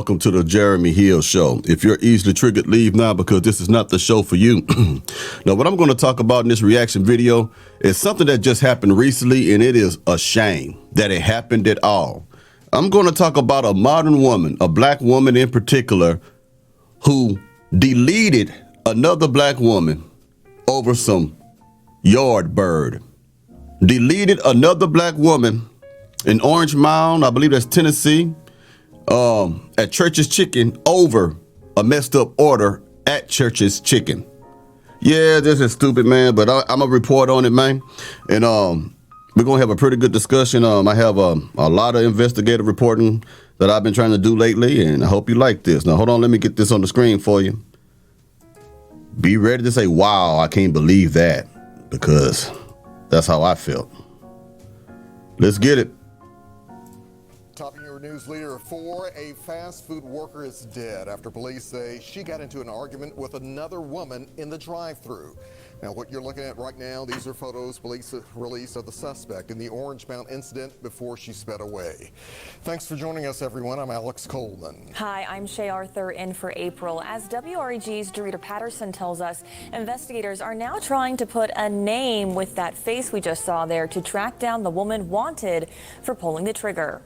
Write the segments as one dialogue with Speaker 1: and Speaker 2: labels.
Speaker 1: welcome to the Jeremy Hill Show. If you're easily triggered, leave now because this is not the show for you. Now, what I'm going to talk about in this reaction video is something that just happened recently, and it is a shame that it happened at all. I'm going to talk about a modern woman, a black woman in particular, who deleted another black woman over some yard bird. Deleted another black woman in Orange Mound, I believe that's Tennessee, at Church's Chicken over a messed up order at Church's Chicken. Yeah, this is stupid, man, but I'm gonna report on it, man. And we're gonna have a pretty good discussion. I have a lot of investigative reporting that I've been trying to do lately, and I hope you like this. Now, hold on, let me get this on the screen for you. Be ready to say, wow, I can't believe that, because that's how I felt. Let's get it.
Speaker 2: Topping your news leader 4, a fast food worker is dead after police say she got into an argument with another woman in the drive-thru. Now, what you're looking at right now, these are photos police released of the suspect in the Orange Mound incident before she sped away. Thanks for joining us, everyone. I'm Alex Coleman.
Speaker 3: Hi, I'm Shay Arthur in for April. As WREG's Dorita Patterson tells us, investigators are now trying to put a name with that face we just saw there to track down the woman wanted for pulling the trigger.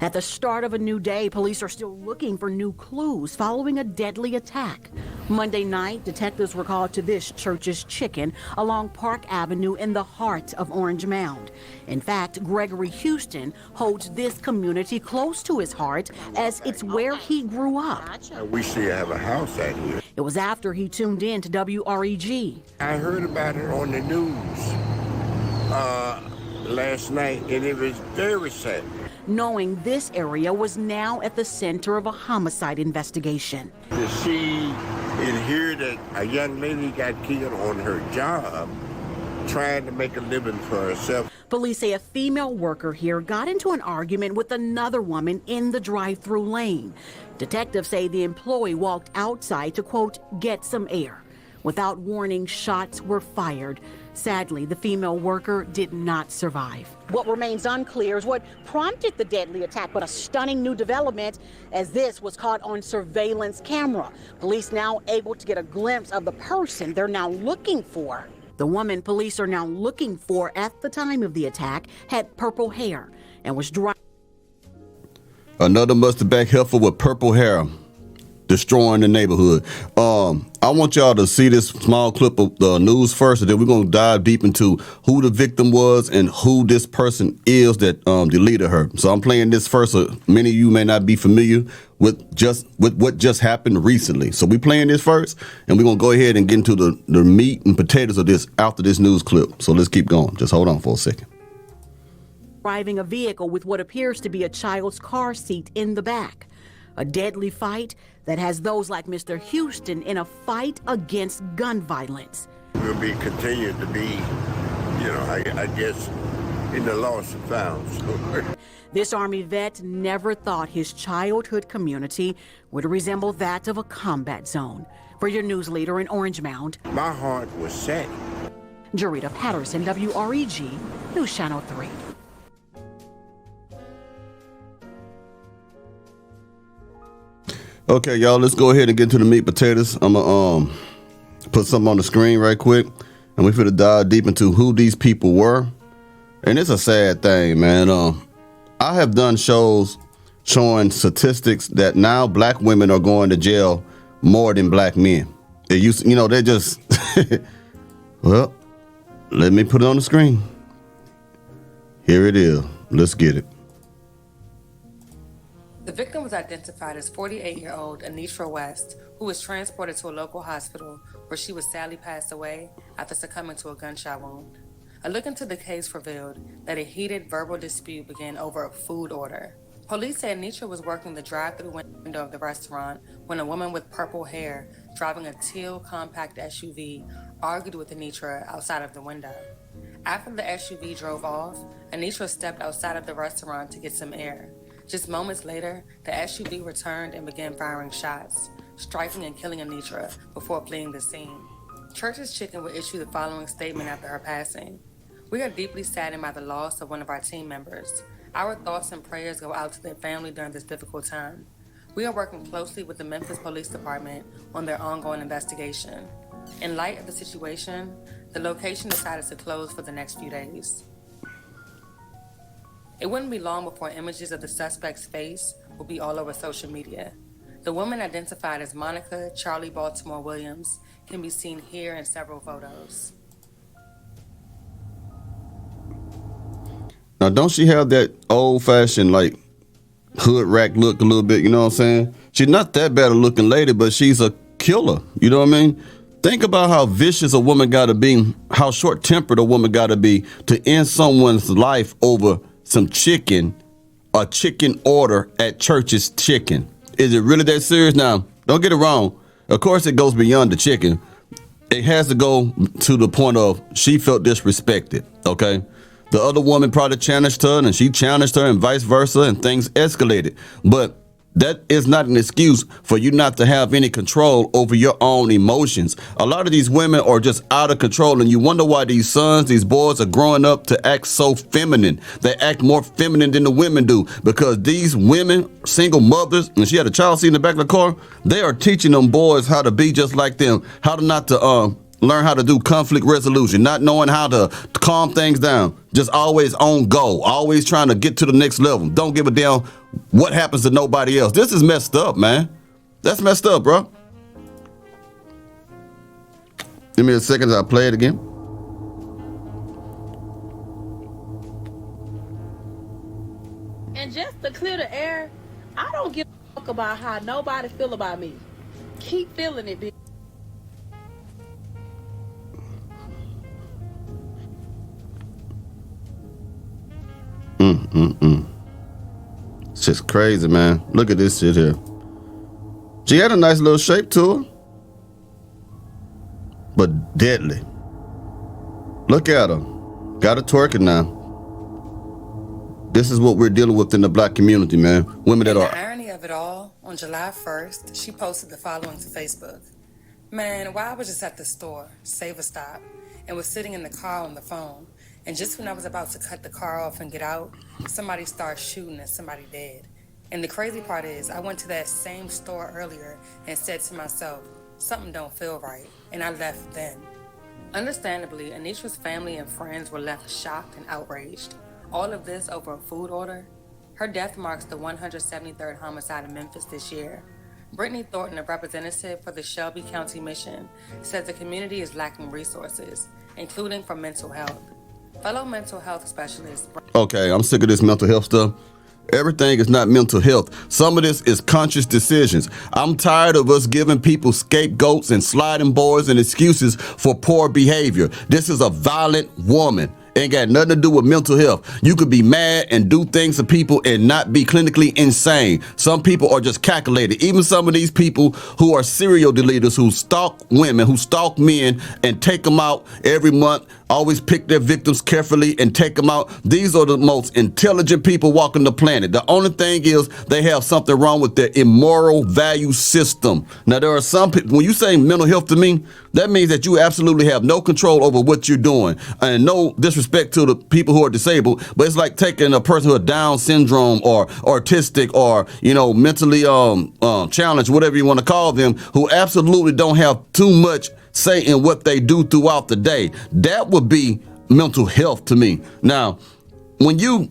Speaker 4: At the start of a new day, police are still looking for new clues following a deadly attack. Monday night, detectives were called to this Church's Chicken along Park Avenue in the heart of Orange Mound. In fact, Gregory Houston holds this community close to his heart as it's where he grew up.
Speaker 5: We should have a house out here.
Speaker 4: It was after he tuned in to WREG.
Speaker 5: I heard about it on the news last night, and it was very sad.
Speaker 4: Knowing this area was now at the center of a homicide investigation.
Speaker 5: To see and hear that a young lady got killed on her job, trying to make a living for herself.
Speaker 4: Police say a female worker here got into an argument with another woman in the drive-thru lane. Detectives say the employee walked outside to, quote, get some air. Without warning, shots were fired. Sadly, the female worker did not survive. What remains unclear is what prompted the deadly attack, but a stunning new development as this was caught on surveillance camera. Police now able to get a glimpse of the person they're now looking for. The woman police are now looking for at the time of the attack had purple hair and was driving.
Speaker 1: Another mustard back heifer with purple hair destroying the neighborhood. I want y'all to see this small clip of the news first, and then we're going to dive deep into who the victim was and who this person is that deleted her. So I'm playing this first. So many of you may not be familiar with what just happened recently. So we're playing this first, and we're going to go ahead and get into the meat and potatoes of this after this news clip. So let's keep going. Just hold on for a second.
Speaker 4: Driving a vehicle with what appears to be a child's car seat in the back. A deadly fight that has those like Mr. Houston in a fight against gun violence.
Speaker 5: We'll be continued to be, I guess, in the lost and found.
Speaker 4: This Army vet never thought his childhood community would resemble that of a combat zone. For your news leader in Orange Mound,
Speaker 5: My heart was sad.
Speaker 4: Dorita Patterson, WREG, News Channel 3.
Speaker 1: Okay, y'all, let's go ahead and get into the meat potatoes. I'm gonna put something on the screen right quick, and we're finna dive deep into who these people were. And it's a sad thing, man. I have done shows showing statistics that now black women are going to jail more than black men. They used, they're just well, let me put it on the screen. Here it is. Let's get it.
Speaker 6: The victim was identified as 48-year-old Anitra West, who was transported to a local hospital where she was sadly passed away after succumbing to a gunshot wound. A look into the case revealed that a heated verbal dispute began over a food order. Police say Anitra was working the drive-thru window of the restaurant when a woman with purple hair driving a teal compact SUV argued with Anitra outside of the window. After the SUV drove off, Anitra stepped outside of the restaurant to get some air. Just moments later, the SUV returned and began firing shots, striking and killing Anitra before fleeing the scene. Church's Chicken will issue the following statement after her passing. We are deeply saddened by the loss of one of our team members. Our thoughts and prayers go out to their family during this difficult time. We are working closely with the Memphis Police Department on their ongoing investigation. In light of the situation, the location decided to close for the next few days. It wouldn't be long before images of the suspect's face will be all over social media. The woman identified as Monica Charlie Baltimore Williams can be seen here in several photos.
Speaker 1: Now, don't she have that old-fashioned, like, hood rat look a little bit, you know what I'm saying? She's not that bad a looking lady, but she's a killer, you know what I mean? Think about how vicious a woman got to be, how short-tempered a woman got to be to end someone's life over some chicken, a chicken order at Church's Chicken. Is it really that serious? Now, don't get it wrong. Of course, it goes beyond the chicken. It has to go to the point of she felt disrespected, okay? The other woman probably challenged her, and she challenged her, and vice versa, and things escalated. But that is not an excuse for you not to have any control over your own emotions. A lot of these women are just out of control, and you wonder why these sons, these boys are growing up to act so feminine. They act more feminine than the women do, because these women, single mothers, and she had a child seat in the back of the car, they are teaching them boys how to be just like them, how to not to learn how to do conflict resolution, not knowing how to calm things down, just always on go, always trying to get to the next level. Don't give a damn what happens to nobody else. This is messed up, man. That's messed up, bro. Give me a second as I play it again.
Speaker 7: And just to clear the air, I don't give a fuck about how nobody feel about me. Keep feeling it, bitch.
Speaker 1: It's just crazy, man. Look at this shit here. She had a nice little shape to her, but deadly. Look at her. Got her twerking now. This is what we're dealing with in the black community, man. Women that
Speaker 6: And
Speaker 1: are...
Speaker 6: the irony of it all, on July 1st, she posted the following to Facebook. Man, while I was just at the store, save a stop, and was sitting in the car on the phone, and just when I was about to cut the car off and get out, somebody started shooting and somebody dead. And the crazy part is, I went to that same store earlier and said to myself, something don't feel right, and I left then. Understandably, Anisha's family and friends were left shocked and outraged. All of this over a food order. Her death marks the 173rd homicide in Memphis this year. Brittany Thornton, a representative for the Shelby County Mission, says the community is lacking resources, including for mental health. Fellow mental health specialist...
Speaker 1: Okay, I'm sick of this mental health stuff. Everything is not mental health. Some of this is conscious decisions. I'm tired of us giving people scapegoats and sliding boards and excuses for poor behavior. This is a violent woman. Ain't got nothing to do with mental health. You could be mad and do things to people and not be clinically insane. Some people are just calculated. Even some of these people who are serial deleters, who stalk women, who stalk men and take them out every month, always pick their victims carefully and take them out. These are the most intelligent people walking the planet. The only thing is they have something wrong with their immoral value system. Now, there are some people, when you say mental health to me, that means that you absolutely have no control over what you're doing. And no disrespect to the people who are disabled, but it's like taking a person who has Down syndrome or autistic or, you know, mentally challenged, whatever you want to call them, who absolutely don't have too much say in what they do throughout the day. That would be mental health to me. Now, when you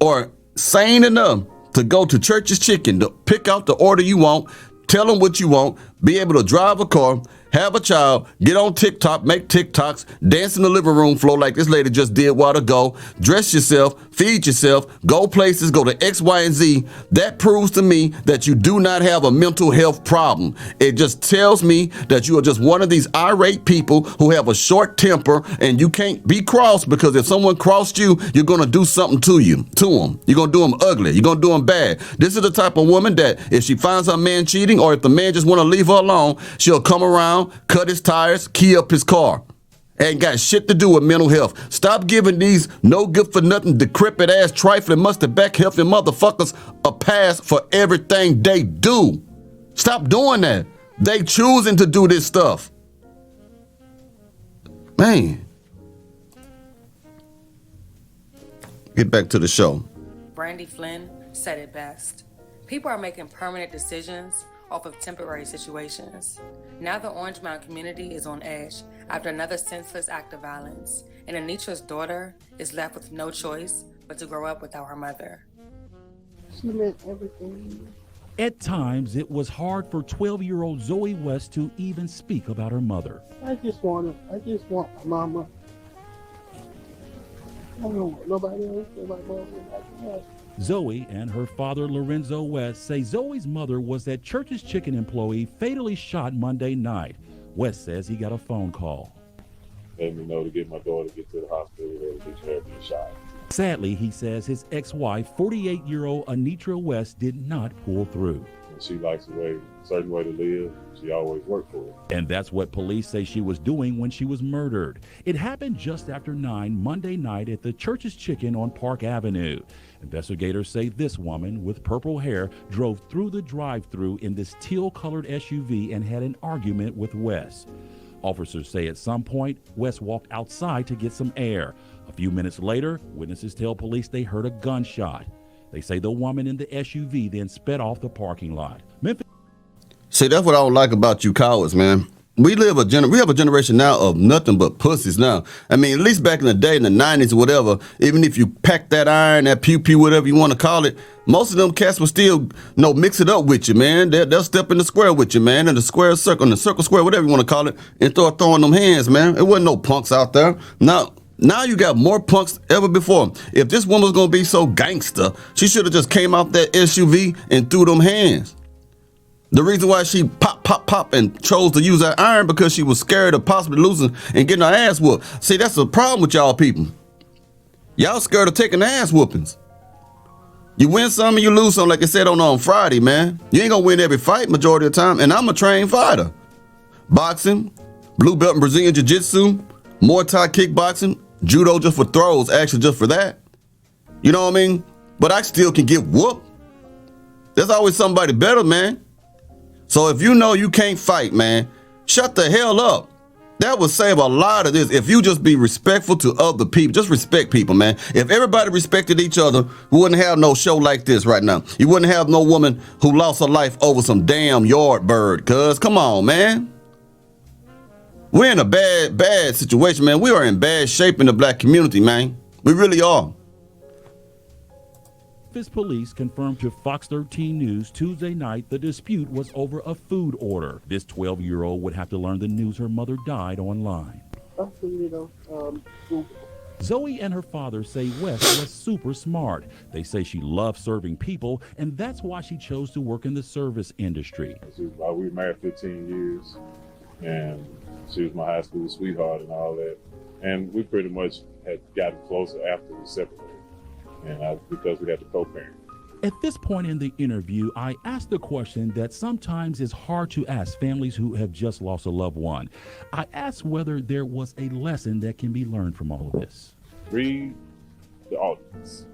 Speaker 1: are sane enough to go to Church's Chicken, to pick out the order you want, tell them what you want, be able to drive a car, have a child, get on TikTok, make TikToks, dance in the living room floor like this lady just did a while ago, dress yourself, feed yourself, go places, go to X, Y, and Z. That proves to me that you do not have a mental health problem. It just tells me that you are just one of these irate people who have a short temper, and you can't be crossed, because if someone crossed you, you're going to do something to them. You're going to do them ugly. You're going to do them bad. This is the type of woman that if she finds her man cheating, or if the man just want to leave her alone, she'll come around, cut his tires, key up his car. Ain't got shit to do with mental health. Stop giving these no good for nothing, decrepit ass, trifling, mustard back healthy motherfuckers a pass for everything they do. Stop doing that. They choosing to do this stuff. Man. Get back to the show.
Speaker 6: Brandy Flynn said it best. People are making permanent decisions off of temporary situations. Now the Orange Mound community is on edge after another senseless act of violence, and Anitra's daughter is left with no choice but to grow up without her mother.
Speaker 8: She meant everything.
Speaker 9: At times, it was hard for 12-year-old Zoe West to even speak about her mother.
Speaker 8: I just want my mama. I don't want nobody else than my mama and my dad.
Speaker 9: Zoe and her father, Lorenzo West, say Zoe's mother was that Church's Chicken employee fatally shot Monday night. West says he got a phone call.
Speaker 10: Let me know to get my daughter to get to the hospital to get her being shot.
Speaker 9: Sadly, he says his ex-wife, 48-year-old Anitra West, did not pull through.
Speaker 10: She likes a certain way to live. She always worked for it.
Speaker 9: And that's what police say she was doing when she was murdered. It happened just after 9 Monday night at the Church's Chicken on Park Avenue. Investigators say this woman with purple hair drove through the drive-thru in this teal-colored SUV and had an argument with West. Officers say at some point, West walked outside to get some air. A few minutes later, witnesses tell police they heard a gunshot. They say the woman in the SUV then sped off the parking lot. Memphis.
Speaker 1: See, that's what I don't like about you cowards, man. We have a generation now of nothing but pussies now. I mean, at least back in the day, in the 90s or whatever, even if you pack that iron, that pew-pew, whatever you want to call it, most of them cats will still, mix it up with you, man. They'll step in the square with you, man, in the square circle, in the circle square, whatever you want to call it, and start throwing them hands, man. It wasn't no punks out there. Now you got more punks ever before. If this woman was going to be so gangster, she should have just came out that SUV and threw them hands. The reason why she pop and chose to use that iron because she was scared of possibly losing and getting her ass whooped. See, that's the problem with y'all people. Y'all scared of taking ass whoopings. You win some and you lose some, like I said on Friday, man. You ain't gonna win every fight majority of the time, and I'm a trained fighter. Boxing, blue belt in Brazilian Jiu-Jitsu, Muay Thai kickboxing, judo just for throws, actually just for that. You know what I mean? But I still can get whooped. There's always somebody better, man. So if you know you can't fight, man, shut the hell up. That would save a lot of this. If you just be respectful to other people, just respect people, man. If everybody respected each other, we wouldn't have no show like this right now. You wouldn't have no woman who lost her life over some damn yard bird, cuz. Come on, man. We're in a bad situation, man. We are in bad shape in the black community, man. We really are.
Speaker 9: Memphis police confirmed to Fox 13 News Tuesday night the dispute was over a food order. This 12-year-old would have to learn the news her mother died online. Zoe and her father say West was super smart. They say she loved serving people, and that's why she chose to work in the service industry.
Speaker 10: We were married 15 years, and she was my high school sweetheart and all that. And we pretty much had gotten closer after we separated. And because we had to co-parent.
Speaker 9: At this point in the interview, I asked a question that sometimes is hard to ask families who have just lost a loved one. I asked whether there was a lesson that can be learned from all of this.
Speaker 10: Read the audience.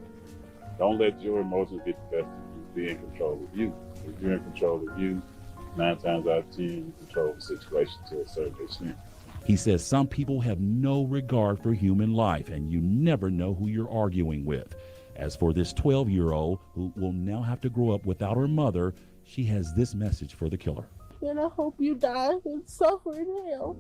Speaker 10: Don't let your emotions get the best of you. Be in control of you. If you're in control of you, 9 times out of 10, you control the situation to a certain extent.
Speaker 9: He says some people have no regard for human life, and you never know who you're arguing with. As for this 12-year-old, who will now have to grow up without her mother, she has this message for the killer.
Speaker 8: And I hope you die and suffer in hell.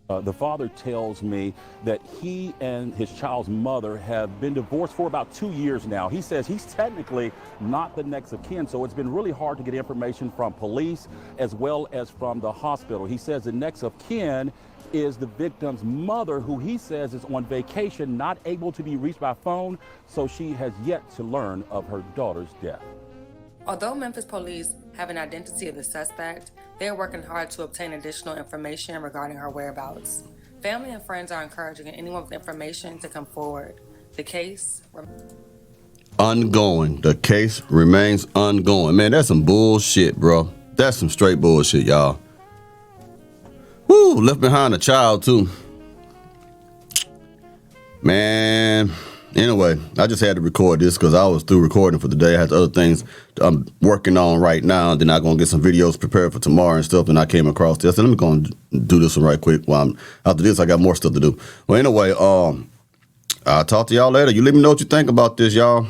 Speaker 9: The father tells me that he and his child's mother have been divorced for about 2 years now. He says he's technically not the next of kin, so it's been really hard to get information from police as well as from the hospital. He says the next of kin is the victim's mother, who he says is on vacation, not able to be reached by phone, so she has yet to learn of her daughter's death.
Speaker 6: Although Memphis police have an identity of the suspect, they are working hard to obtain additional information regarding her whereabouts. Family and friends are encouraging anyone with information to come forward. The case
Speaker 1: ongoing. The case remains ongoing. Man, that's some bullshit, bro. That's some straight bullshit, y'all. Woo, left behind a child, too. Man, anyway, I just had to record this because I was through recording for the day. I had other things I'm working on right now. Then I'm going to get some videos prepared for tomorrow and stuff. And I came across this. And let me go and do this one right quick. After this, I got more stuff to do. Well, anyway, I'll talk to y'all later. You let me know what you think about this, y'all.